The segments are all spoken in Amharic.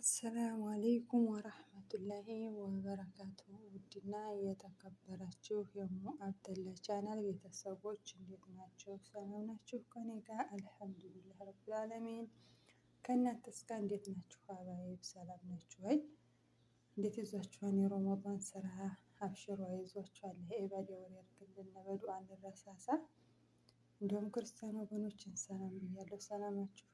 አሰላሙ አለይኩም ወራህመቱላሂ ወበረካቱ። ውድና የተከበራችሁ የሙ አብደላ ቻናል ቤተሰቦች እንዴት ናቸው? ሰላም ናችሁ? ከኔ ጋር አልሐምዱሊላህ ረብል ዓለሚን። ከእናንተስ ጋር እንዴት ናችሁ? ሀባይብ ሰላም ናችሁ ወይ? እንዴት ይዟችኋል? የረመዳን ስራ አብሽሮ ይዟችኋል? ኢባዳ ወር ያድርግልን፣ በዱዓ እንረሳሳ። እንዲሁም ክርስቲያን ወገኖችን ሰላም ብያለሁ። ሰላማችሁ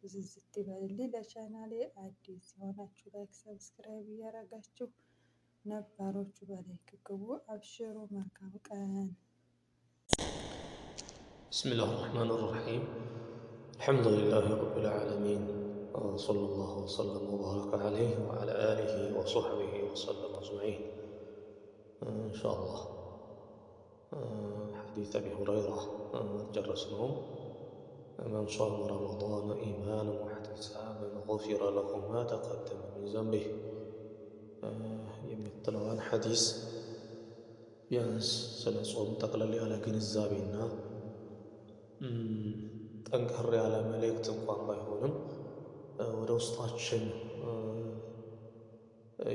ዝዝት ይበልልኝ። ለቻናሌ አዲስ የሆናችሁ ላይክ ሰብስክራይብ እያረጋችሁ ነባሮቹ በላይክ ግቡ። አብሽሩ። መልካም ቀን። ቢስሚላህ ራህማን ራሒም አልሐምዱሊላህ ረቢል ዓለሚን ወሰለላሁ ወሰለም ወባረከ ዐለይሂ ወዐላ አሊሂ ወሶሕቢሂ ወሰለም አጅመዒን። ኢንሻአላህ ሐዲስ አቢ ሁረይራ አልጨረስነውም። من صام رمضان إيمانا واحتسابا غفر له ما تقدم من ذنبه የሚጥለው ሐዲስ ቢያንስ ስለ ጾም ጠቅለል ያለ ግንዛቤና ጠንከር ያለ መልእክት እንኳን ባይሆንም ወደ ውስጣችን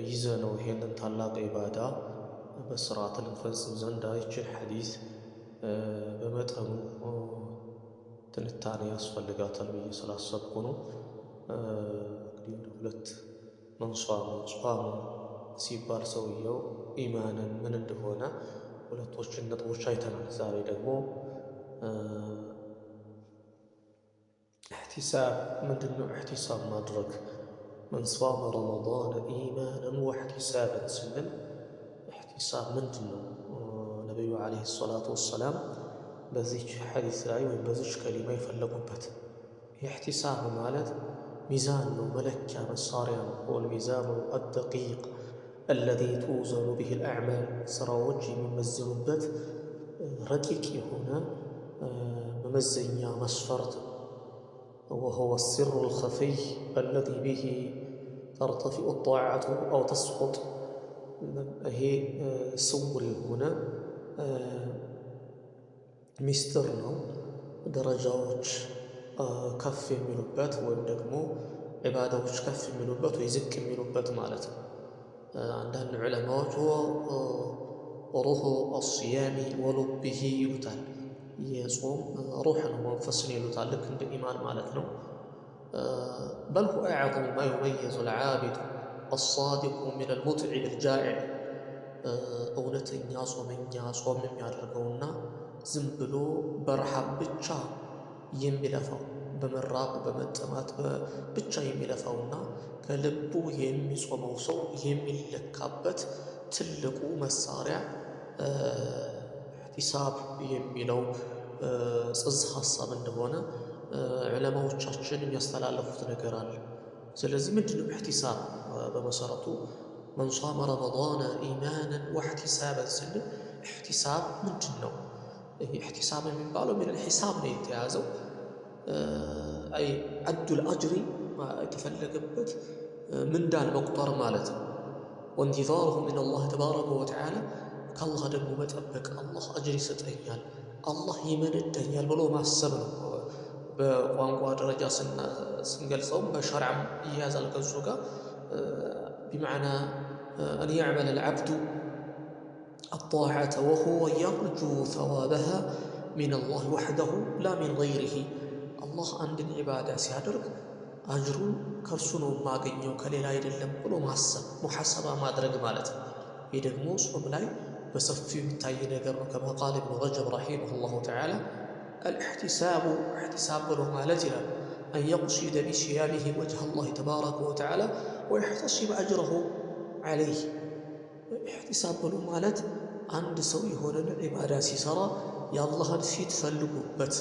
ይዘነው ይሄንን ታላቅ ኢባዳ በስርዓት ልንፈጽም ዘንድ ይችን ሐዲስ በመጠኑ ትንታኔ ያስፈልጋታል ብዬ ስላሰብኩ ነው። እንግዲህ ሁለት መንሷም ሲባል ሰውየው ኢማንን ምን እንደሆነ ሁለቶችን ነጥቦች አይተናል። ዛሬ ደግሞ ኢሕቲሳብ ምንድን ነው? ኢሕቲሳብ ማድረግ መን ሷመ ረመዳን ኢማናን ወኢሕቲሳበን ስንል ኢሕቲሳብ ምንድን ነው? ነቢዩ ዓለይሂ ሰላቱ ወሰላም በዚች ሐዲስ ላይ ወይም በዚች ከሊማ የፈለጉበት ኢሕቲሳብ ማለት ሚዛን ነው፣ መለኪያ መሳሪያ ነው። ወልሚዛኑ አደቂቅ አለዚ ቱዘኑ ቢሂ አልአዕማል ስራዎች የሚመዘኑበት ረቂቅ የሆነ መመዘኛ መስፈርት። ወሁወ ሲሩ አልኸፊይ አለዚ ቢሂ ተርተፊዑ ጣዓቱ አው ተስቁጥ። ይሄ ስውር የሆነ ሚስጥር ነው። ደረጃዎች ከፍ የሚሉበት ወይም ደግሞ ዒባዳዎች ከፍ የሚሉበት ወይ ዝቅ የሚሉበት ማለት ነው። አንዳንድ ዑለማዎች ሩሑ አስያሚ ወሉቢሂ ይሉታል። የጾም ሩሕ ነው፣ መንፈስን ይሉታል። ልክ እንደ ኢማን ማለት ነው። በል ሁወ አዕዘሙ ማ ዩመይዙ አልዓቢዱ አሳዲቁ ሚን አልሙጥዒም አልጃኢዕ። እውነተኛ ጾመኛ ጾም የሚያደርገውና ዝም ብሎ በረሃብ ብቻ የሚለፋው በመራብ በመጠማት ብቻ የሚለፋውና ከልቡ የሚጾመው ሰው የሚለካበት ትልቁ መሳሪያ ኢሕቲሳብ የሚለው ጽንሰ ሐሳብ እንደሆነ ዑለማዎቻችን የሚያስተላለፉት ነገር አለ። ስለዚህ ምንድነው ኢሕቲሳብ? በመሰረቱ መን ሷመ ረመዳን ኢማናን ወኢሕቲሳበን ስንል ኢሕቲሳብ ምንድን ነው? ኢሕቲሳብ የሚባለው ምን ሒሳብ ነው የተያዘው። አይ አዱል አጅሪ የተፈለገበት ምንዳን መቁጠር ማለት ነው። ወንቲዛሩሁ ሚን አላህ ተባረከ ወተዓላ ከአላህ ደግሞ መጠበቅ፣ አላህ አጅር ይሰጠኛል፣ አላህ ይመነዳኛል ብሎ ማሰብ ነው። በቋንቋ ደረጃ ስንገልጸውም በሸርዕም ይያዛል ከሱ ጋር ቢመዕና አን ያዕመለ አልዓብዱ الطاعة وهو يرجو ثوابها من الله وحده لا من غيره. الله عند العبادة سيادرك أجر كرسونه ما قنيو كليلا يدلم بلو محسب محسبة ما درق مالت يدق موس وبلاي بسفي بتاي نقر كما قال ابن رجب رحمه الله تعالى الاحتساب احتساب بلو مالتنا أن يقصد بصيامه وجه الله تبارك وتعالى ويحتسب أجره عليه. ኢሕቲሳብ ብሎ ማለት አንድ ሰው የሆነን ዒባዳ ሲሰራ የአላህን ፊት ፈልጎበት፣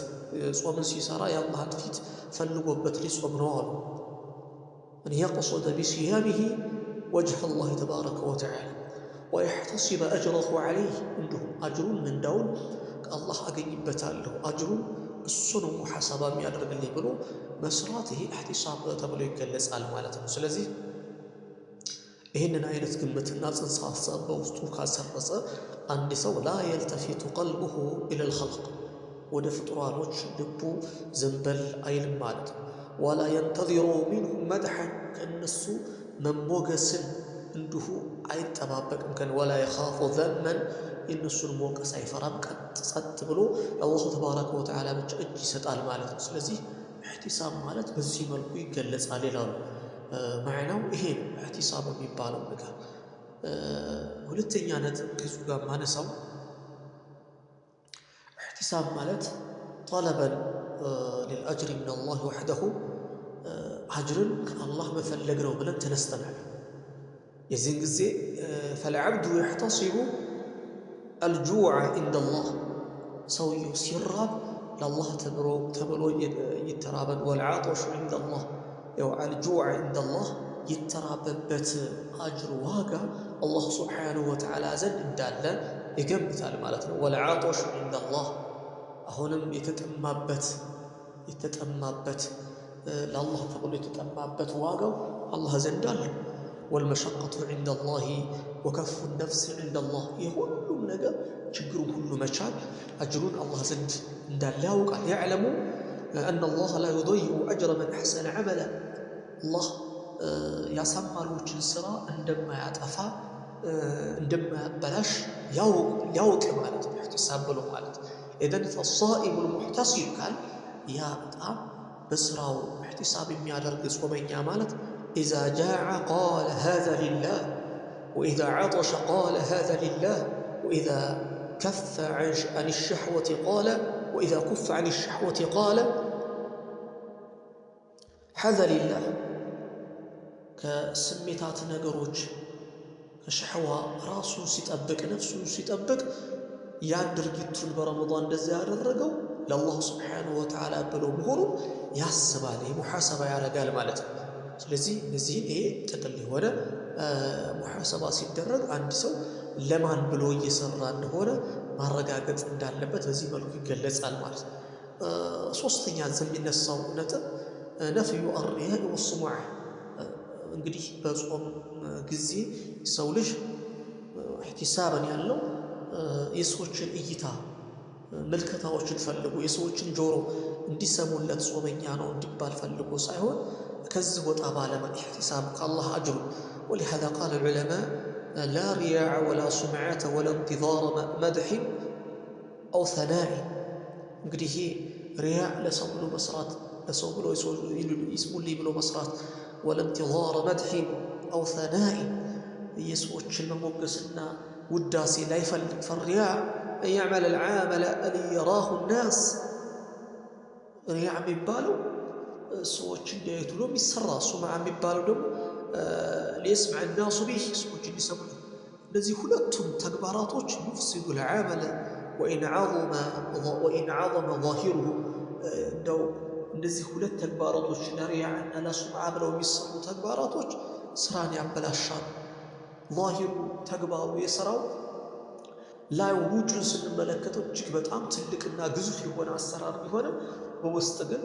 ጾምን ሲሰራ የአላህን ፊት ፈልጎበት ሊጾም ነው አሉ። አን የቅሱደ ቢሲያሚሂ ወጅህ አላህ ተባረከ ወተዓላ ወየሕተሲበ አጅረሁ ዐለይህ፣ እንዲሁም አጅሩን ምንዳውን ከአላህ አገኝበታለሁ፣ አጅሩን እሱ ነው ሙሐሰባ የሚያደርግልኝ ብሎ መስራት፣ ይሄ ኢሕቲሳብ ተብሎ ይገለጻል ማለት ነው። ስለዚህ ይህንን አይነት ግምትና ጽንሰ ሐሳብ በውስጡ ካሰረጸ አንድ ሰው ላ የልተፊቱ ቀልቡሁ ኢለል ኸልቅ፣ ወደ ፍጡራኖች ልቡ ዘንበል አይልም ማለት ነው። ወላ የንተዚሩ ሚንሁም መድሐን፣ ከእነሱ ከነሱ መሞገስን እንዲሁ አይጠባበቅም። ወላ የኻፉ ዘመን የእነሱን ሞገስ አይፈራም። ጸጥ ብሎ አላሁ ተባረከ ወተዓላ ብቻ እጅ ይሰጣል ማለት ነው። ስለዚህ ኢሕቲሳብ ማለት በዚህ መልኩ ይገለጻል ይላሉ። ማዕናው ይሄ ነው ኢሕቲሳብ የሚባለው ነገር። ሁለተኛ ነጥብ ከሱ ጋር ማነሳው ኢሕቲሳብ ማለት ጠለበን ሊልአጅሪ ሚነላህ ወሕደሁ አጅርን ከአላህ መፈለግ ነው ብለን ተነስተናል። የዚህን ጊዜ ፈልዐብዱ የሕተሲቡ አልጁዕ ዒንደላህ ሰውየው ሲራብ ለአላህ ተብሎ ይተራበን። ወልዓጦሹ ዒንደላህ ያው አልጁዕ ዒንደላህ የተራበበት አጅር ዋጋ አላህ ሱብሓነሁ ወተዓላ ዘንድ እንዳለ ይገምታል ማለት ነው። ወልዓጦሹ ዒንደላህ አሁንም የተጠማበት ለአላህ ተብሎ የተጠማበት ዋጋው አላህ ዘንድ አለ። ወልመሸቀቱ ዒንደላሂ ወከፉ ነፍስ ዒንደላህ የሁሉም ነገር ችግሩን ሁሉ መቻል አጅሩን አላህ ዘንድ እንዳለ ያውቃል። ያዕለሙ አነላህ ላ ዩደይዑ አጅረ መን አሕሰነ ዐመላ አላህ ያሳማሪዎችን ስራ እንደማያጠፋ እንደማያበላሽ ያውቅ ማለት ነው። ኢሕቲሳብ ብሎ ማለት ኢዘን ፈሳኢሙል ሙሕተሲብ ካል ያ በጣም በስራው ኢሕቲሳብ የሚያደርግ ጾመኛ ማለት ኢዛ ጃዐ ቃለ ሃዛ ሊላህ ወኢዛ ዐጠሸ ቃለ ሃዛ ሊላህ ወኢዛ ከፈ ዐን ሸሕወቲ ቃለ ወኢዛ ኩፈ ዐን ሸሕወቲ ቃለ ሃዛ ሊላህ ከስሜታት ነገሮች ከሸሕዋ ራሱን ሲጠብቅ ነፍሱን ሲጠብቅ ያን ድርጊቱን በረመዳን እንደዚያ ያደረገው ለአላሁ ስብሓነሁ ወተዓላ ብሎ መሆኑን ያስባል፣ ሙሓሰባ ያደርጋል ማለት ነው። ስለዚህ እነዚህን ይሄ ጥቅል የሆነ ሙሓሰባ ሲደረግ አንድ ሰው ለማን ብሎ እየሰራ እንደሆነ ማረጋገጥ እንዳለበት በዚህ መልኩ ይገለጻል ማለት ነው። ሶስተኛ የሚነሳው ነጥብ ነፍዩ አርሪያእ ወስሙዓ። እንግዲህ በጾም ጊዜ ሰው ልጅ ኢሕቲሳብን ያለው የሰዎችን እይታ ምልከታዎችን ፈልጎ የሰዎችን ጆሮ እንዲሰሙለት ጾመኛ ነው እንዲባል ፈልጎ ሳይሆን ከዚህ ወጣ ባለመ ኢሕቲሳብ ከአላህ አጅሩ። ወሊሃዛ ቃለ ዑለማ ላ ሪያዕ ወላ ሱምዓተ ወላ እንቲዛረ መድሒን አው ሰናኢ። እንግዲህ ይሄ ሪያዕ ለሰው ብሎ መስራት ለሰው ብሎ ይስሙልኝ ብሎ መስራት ወላ እንቲዛረ መድሒን አው ሰናኢ የሰዎችን መሞገስና ውዳሴ ላይፈልግ ፈሪያዕ አን ያዕመለ ልዓመለ ሊየራሁ ናስ። ሪያዕ የሚባለው ሰዎች እንዲያዩት ብሎ የሚሰራ፣ ሱምዓ የሚባለው ደግሞ ሊየስመዕ ናሱ ቢህ ሰዎች እንዲሰሙ። እነዚህ ሁለቱም ተግባራቶች ዩፍሲዱ ልዓመለ ወኢን ዐዘመ ዛሂሩሁ። እንደው እነዚህ ሁለት ተግባራቶች ለሪያዕና ለሱምዓ ብለው የሚሰሩ ተግባራቶች ስራን ያበላሻሉ። ዛሂሩ ተግባሩ የሥራው ላይ ውጩን ስንመለከተው እጅግ በጣም ትልቅና ግዙፍ የሆነ አሰራር ቢሆንም በውስጥ ግን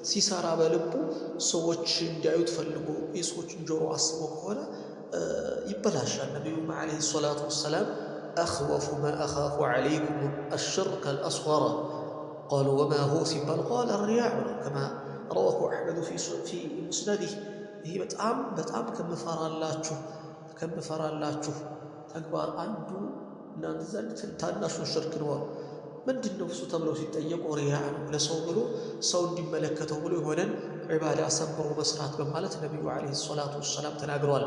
ሲሰራ በልቡ ሰዎች እንዲያዩት ፈልጎ የሰዎችን ጆሮ አስቦ ከሆነ ይበላሻል። ነቢዩም ዓለይሂ ሰላቱ ወሰላም አኽወፉ ማ አኻፉ ዓለይኩም አሽርከ አልአስገረ ቃሉ ወማ ሁ ሲባል ቃለ ሪያዕ ከማ ረዋሁ አሕመዱ ፊ ሙስነዲህ። ይህ በጣም ከምፈራላችሁ ተግባር አንዱ እናንተ ዘንድ ታናሹን ሽርክ ነው አሉ። ምንድን ነው እሱ ተብለው ሲጠየቁ ሪያዕ ነው፣ ለሰው ብሎ ሰው እንዲመለከተው ብሎ የሆነን ዒባዳ ሰምሮ መስራት በማለት ነቢዩ ዓለይሂ ሰላቱ ወሰላም ተናግረዋል።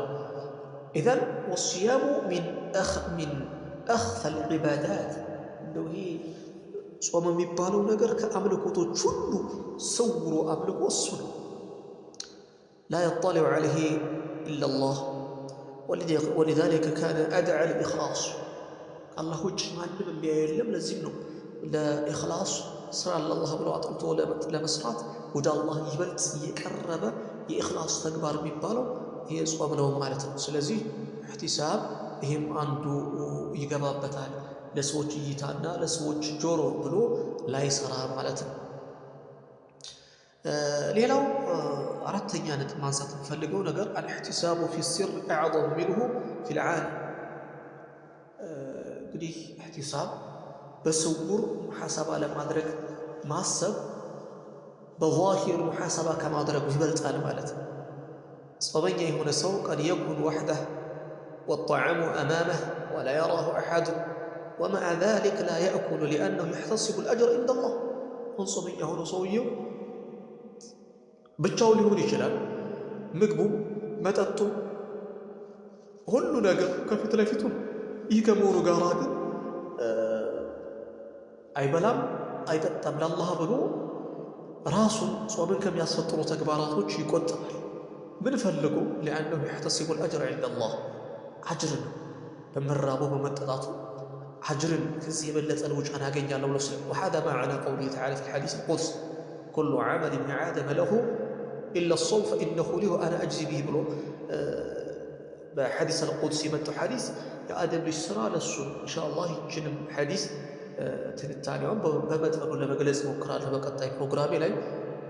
ኢዘን ወሲያሙ ሚን አኽፈል ዒባዳት። እንደው ይሄ ጾም የሚባለው ነገር ከአምልኮቶች ሁሉ ስውሩ አምልኮ እሱ ነው። ላ የጠሊዑ ዓለይሂ ኢለላህ ወሊዛሊከ ካነ አድዓ ልኢኽላስ። ከአላህ ውጭ ማንም የሚያየው የለም። ለዚህም ነው ለኢኽላስ ስራ ለአላህ ብለው አጥንቶ ለመስራት ወደ አላህ ይበልጥ እየቀረበ የኢኽላስ ተግባር የሚባለው ይሄ ጾም ነው ማለት ነው። ስለዚህ ኢሕቲሳብ ይህም አንዱ ይገባበታል። ለሰዎች እይታና ለሰዎች ጆሮ ብሎ ላይሰራ ማለት ነው። ሌላው አራተኛ ነጥብ ማንሳት የምፈልገው ነገር አልኢሕቲሳቡ ፊ ሲር አዕዘሙ ሚንሁ ፊል ዓለም። እንግዲህ ኢሕቲሳብ በስውር ሙሓሰባ ለማድረግ ማሰብ በዛሂር ሙሓሰባ ከማድረጉ ይበልጣል ማለት ነው። ጾመኛ የሆነ ሰው ቀድ የኩን ወሕደህ ወጣዕሙ አማመህ ወላ የራሁ አሐዱ ወመዓ ዛሊክ ላ የእኩሉ ሊአነሁ የሕተሲቡ ልአጅረ ዒንደላህ። አሁን ጾመኛ የሆነው ሰውየው ብቻው ሊሆን ይችላል። ምግቡ፣ መጠጡ፣ ሁሉ ነገር ከፊት ለፊቱ። ይህ ከመሆኑ ጋር ግን አይበላም አይጠጣም። ለአላህ ብሎ ራሱን ጾምን ከሚያስፈጥሩ ተግባራቶች ይቆጥባል። ምን ፈልጎ? ሊአነሁ የሕተሲቡ ልአጅረ ዒንደላህ፣ አጅርን በመራቡ በመጠጣቱ አጅርን ከዚህ የበለጠ ልውጫን ያገኛለሁ ብሎ ስለ ወሓዛ ማዕና ቀውሊሂ ተዓላ ፊል ሐዲስ አልቁድስ ኩሉ ዐመል ብኒ አደም ለሁ ኢላ ሶም ፈኢነሁ ሊ ወአና አጅዚ ቢሂ ብሎ በሐዲስ አልቁድስ የመጣው ሐዲስ የአደም ልጅ ስራ ለሱ ነው። ኢንሻአላህ ይችንም ሐዲስ ትንታኔዋን በመጠኑ ለመግለጽ እሞክራለሁ በቀጣይ ፕሮግራሜ ላይ።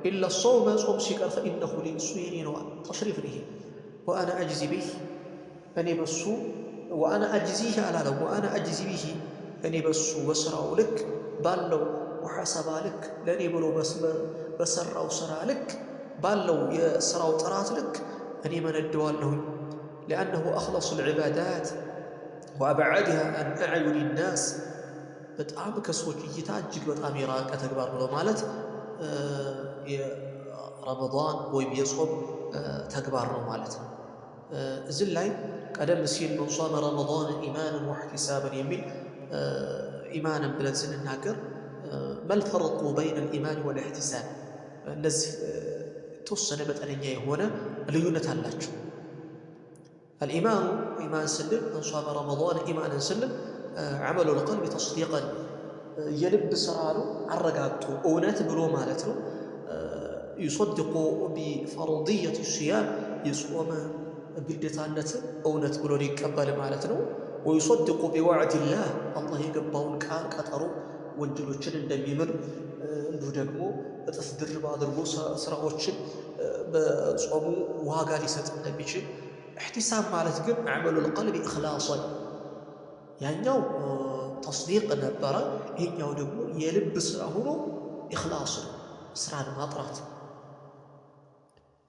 ኢላ ሶም ጾም ሲቀር ፈኢነሁ ሊ እሱ የኔ ነው ተሽሪፍ ነው ይሄ። ወአና አጅዚ ቢሂ እኔ በሱ ወአና አጅዚህ አላለም። ወአና አጅዚ ቢሂ እኔ በሱ በስራው ልክ ባለው ሙሐሰባ ልክ ለእኔ ብሎ በሰራው ስራ ልክ ባለው የስራው ጥራት ልክ እኔ መነደዋለሁኝ። ሊአነሁ አኽለሱ ልዕባዳት ወአብዓድሃ አን አዕዩኒ ናስ፣ በጣም ከሰዎች እይታ እጅግ በጣም የራቀ ተግባር ብሎ ማለት የረመዳን ወይም የጾም ተግባር ነው ማለት ነው። እዚህ ላይ ቀደም ሲል መን ሷመ ረመዳን ኢማንን ወሕቲሳበን የሚል ኢማንን ብለን ስንናገር መልፈርቁ በይነ ልኢማን ወልእሕቲሳብ፣ እነዚህ የተወሰነ መጠነኛ የሆነ ልዩነት አላቸው። አልኢማኑ ኢማን ስንል መን ሷመ ረመዳን ኢማንን ስንል ዐመሉ ልቀልቢ ተስዲቀን የልብ ስራ ነው አረጋግጦ እውነት ብሎ ማለት ነው። ዩሰድቁ ቢፈርድየት ሲያም የጾመ ግዴታነትን እውነት ብሎ ሊቀበል ማለት ነው። ወዩሰድቁ ቢዋዕድላህ አላህ የገባውን ቃል ቀጠሮ ወንጀሎችን እንደሚምር እንዲሁ ደግሞ እጥፍ ድርብ አድርጎ ስራዎችን በጾሙ ዋጋ ሊሰጥ እንደሚችል። እሕቲሳብ ማለት ግን አዕመሉል ቀልቢ ኢኽላሰን፣ ያኛው ተስዲቅ ነበረ፣ ይሄኛው ደግሞ የልብ ስራ ሆኖ ኢኽላስ ነው፣ ስራን ማጥራት።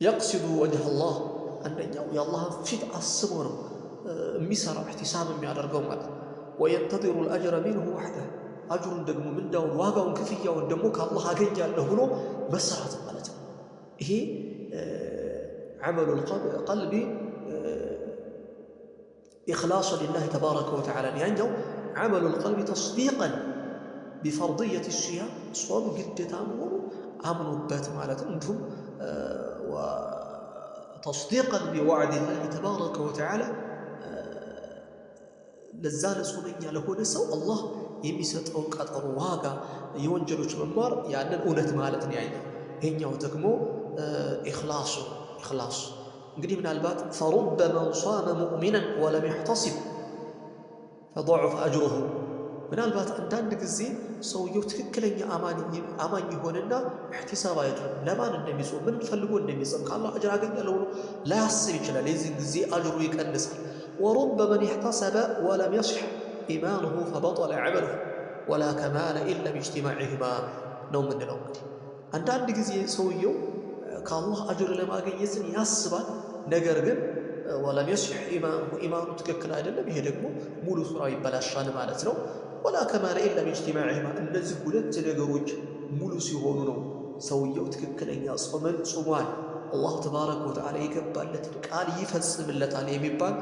የቅሲዱ ወጅህ አላህ፣ አንደኛው የአላህን ፊት አስቦ ነው የሚሰራው እሕቲሳብ የሚያደርገው ማለት ነው። ወየንተዚሩ ልአጅረ ሚንሁ ወሕደህ፣ አጅሩን ደግሞ ምንዳውን ዋጋውን ክፍያውን ደግሞ ከአላህ አገኛለሁ ብሎ መሰራት ማለት ነው። ይሄ ዐመሉል ቀልቢ ኢኽላስ ሊላህ ተባረከ ወተዓላ። ያኛው ዐመሉል ቀልቢ ተስዲቀን ቢፈርድየት ሲያም፣ ጾም ግዴታ መሆኑ አምኖበት ማለት ነው። እንዲሁም ተስዲቀን ቢዋዕድላህ ተባረከ ወተዓላ፣ ለዛ ለጾመኛ ለሆነ ሰው አላህ የሚሰጠውን ቀጠሮ ዋጋ የወንጀሎች መማር ያንን እውነት ማለት ነው ያኛው። ይሄኛው ደግሞ ኢኽላሱ እንግዲህ ምናልባት ፈሩበ መን ሷመ ሙእሚናን ወለም የሕተሲብ ፈضዑፈ አጅሩሁ፣ ምናልባት አንዳንድ ጊዜ ሰውየው ትክክለኛ አማኝ የሆነና እሕቲሳብ አያደርግም። ለማን እንደሚጾም ምን ፈልጎ እንደሚጾም ከአላህ አጅር አገኛለሁ ብሎ ላያስብ ይችላል። የዚህን ጊዜ አጅሩ ይቀንሳል። ወሩበ መን እሕተሰበ ወለም የስሕ ኢማኑሁ ፈበጠለ ዐመሉሁ ወላ ከማለ ኢላ ቢእጅቲማዕሂማ ነው የምንለው። እንግዲህ አንዳንድ ጊዜ ሰውየው ከአላህ አጅር ለማግኘትን ያስባል፣ ነገር ግን ወለም የስሕ ኢማኑ ትክክል አይደለም። ይሄ ደግሞ ሙሉ ስራው ይበላሻል ማለት ነው። ወላ ከማለ ኢላ ቢእጅቲማዕሂማ፣ እነዚህ ሁለት ነገሮች ሙሉ ሲሆኑ ነው ሰውየው ትክክለኛ ጾምን ጾሟል፣ አላህ ተባረከ ወተዓላ የገባለትን ቃል ይፈጽምለታል የሚባል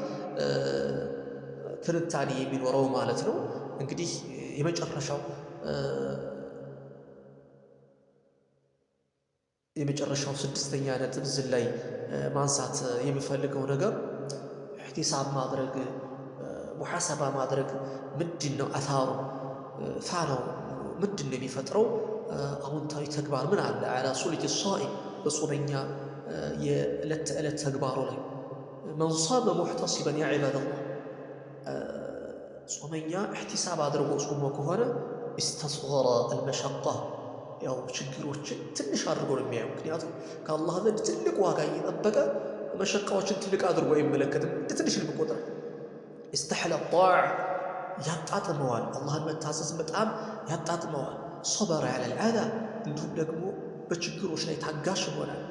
ትንታኔ የሚኖረው ማለት ነው። እንግዲህ የመጨረሻው ስድስተኛ ነጥብ እዚህ ላይ ማንሳት የሚፈልገው ነገር እሕቲሳብ ማድረግ፣ ሙሐሰባ ማድረግ ምንድን ነው? አታሩ ፋናው ምንድን ነው የሚፈጥረው? አዎንታዊ ተግባር ምን አለ? ዐላ ሱልጅ ሷኢም፣ በጾመኛ የዕለት ተዕለት ተግባሩ ላይ መን ሷመ ሙሕተሲበን ያ ዒባደላህ፣ ጾመኛ እሕቲሳብ አድርጎ ጾሞ ከሆነ ኢስተስገረ አልመሸቃ፣ ያው ችግሮችን ትንሽ አድርጎ ነው የሚያየው። ምክንያቱም ከአላህ ዘንድ ትልቅ ዋጋ እየጠበቀ መሸቃዎችን ትልቅ አድርጎ አይመለከትም፣ እንደ ትንሽ ልብ ቆጥራል። ኢስተሕለ ጣዕ፣ ያጣጥመዋል፣ አላህን መታዘዝ በጣም ያጣጥመዋል። ሶበረ ዐለል አዛ፣ እንዲሁም ደግሞ በችግሮች ላይ ታጋሽ ይሆናል።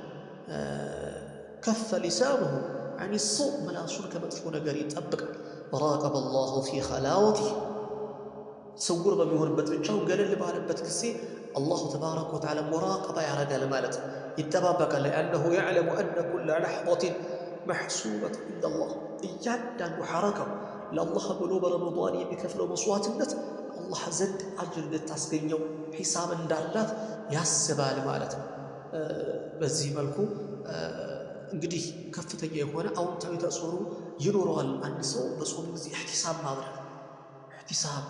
ከፈ ሊሳኑሁ አን ሱእ ምላሱን ከመጥፎ ነገር ይጠብቃል። ወራቀበ ላሁ ፊ ኸላወቲህ ስውር በሚሆንበት ብቻውን ገለል ባለበት ጊዜ አላሁ ተባረከ ወተዓላ ሙራቀባ ያረጋል ማለት ነው፣ ይጠባበቃል። ሊአነሁ የዕለሙ አነ ኩለ ለሕظትን መሕሱበቱን ዒንደላህ እያንዳንዱ ሐረካው ለአላህ ብሎ በረመዷን የሚከፍለው መስዋዕትነት አላህ ዘንድ አጅር እንድታስገኘው ሒሳብ እንዳላት ያስባል ማለት ነው። በዚህ መልኩ እንግዲህ ከፍተኛ የሆነ አዎንታዊ ተጽዕኖ ይኖረዋል። አንድ ሰው በጾም ጊዜ ኢሕቲሳብ ማድረግ ኢሕቲሳብ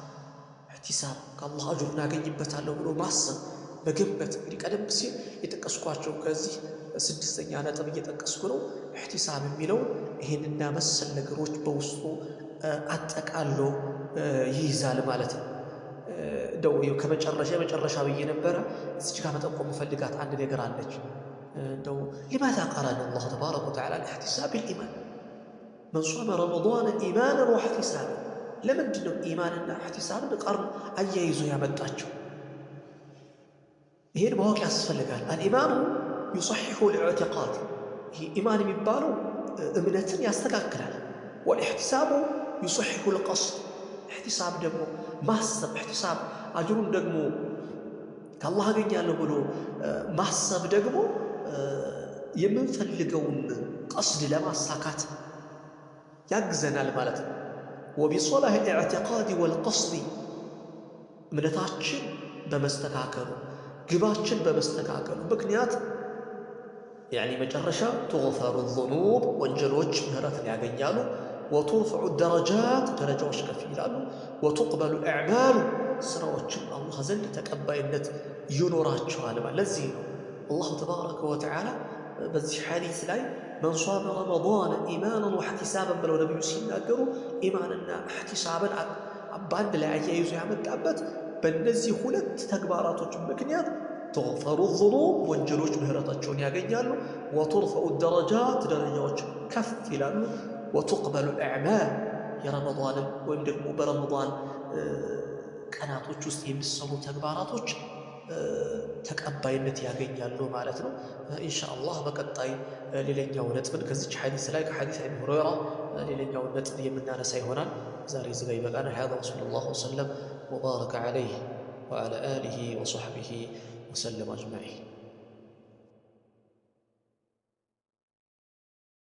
ከአላህ አጅሩን አገኝበታለሁ ብሎ ማሰብ መገመት። እንግዲህ ቀደም ሲል የጠቀስኳቸው ከዚህ 6ኛ ነጥብ እየጠቀስኩ ነው። ኢሕቲሳብ የሚለው ይህንና መሰል ነገሮች በውስጡ አጠቃሎ ይይዛል ማለት ነው። እንደው የመጨረሻ ብዬ ነበረ እዚች ጋር መጠቆም ፈልጋት አንድ ነገር አለች። እንደው ሊማዛ ቀረነ አላሁ ተባረከ ወተዓላ ኢሕቲሳብ ቢልኢማን መን ሷመ ረመዷነ ኢማናን ወኢሕቲሳበን? ለምንድን ነው ኢማንና ኢሕቲሳብን ቀርን አያይዞ ያመጣቸው? ይሄን ማወቅ ያስፈልጋል። አልኢማኑ ዩሰሒሑ ልኢዕቲቃድ፣ ይህ ኢማን የሚባለው እምነትን ያስተካክላል። ወልኢሕቲሳቡ ዩሰሒሑ ልቀስድ፣ ኢሕቲሳብ ደግሞ ማሰብ፣ ኢሕቲሳብ አጅሩን ደግሞ ከአላህ አገኛለሁ ብሎ ማሰብ ደግሞ የምንፈልገውን ቀስድ ለማሳካት ያግዘናል ማለት ነው። ወቢሶላህ ልኢዕቲቃድ ወልቀስድ፣ እምነታችን በመስተካከሉ ግባችን በመስተካከሉ ምክንያት መጨረሻ ትغፈሩ ዙኑብ ወንጀሎች ምህረትን ያገኛሉ። ወቱርፈዑ ደረጃት ደረጃዎች ከፍ ይላሉ። ወቱቅበሉ አዕማሉ ስራዎችን አላህ ዘንድ ተቀባይነት ይኖራቸዋል። ለዚህ ነው አላሁ ተባረከ ወተዓላ በዚህ ሐዲስ ላይ መን ሷመ ረመዷነ ኢማናን ወኢሕቲሳበን ብለው ነቢዩ ሲናገሩ ኢማንና ኢሕቲሳብን በአንድ ላይ አያይዞ ያመጣበት በእነዚህ ሁለት ተግባራቶች ምክንያት ትغፈሩ ዙኑብ ወንጀሎች ምህረታቸውን ያገኛሉ። ወቱርፈዑ ደረጃት ደረጃዎች ከፍ ይላሉ። ወቱቅበሉ አዕማል የረመዷንን ወይም ደግሞ በረመዷን ቀናቶች ውስጥ የሚሰሩ ተግባራቶች ተቀባይነት ያገኛሉ ማለት ነው። ኢንሻአላህ በቀጣይ ሌላኛው ነጥብን ከዚች ሐዲስ ላይ ከሐዲስ አቢ ሁረይራ ሌላኛውን ነጥብ የምናነሳ ይሆናል። ዛሬ እዚህ ጋር ይበቃናል። ሀዛ ወሰለላሁ ወሰለም ወባረከ ዐለይሂ ወዐላ አሊሂ ወሰሕቢሂ ወሰለም አጅመዒን።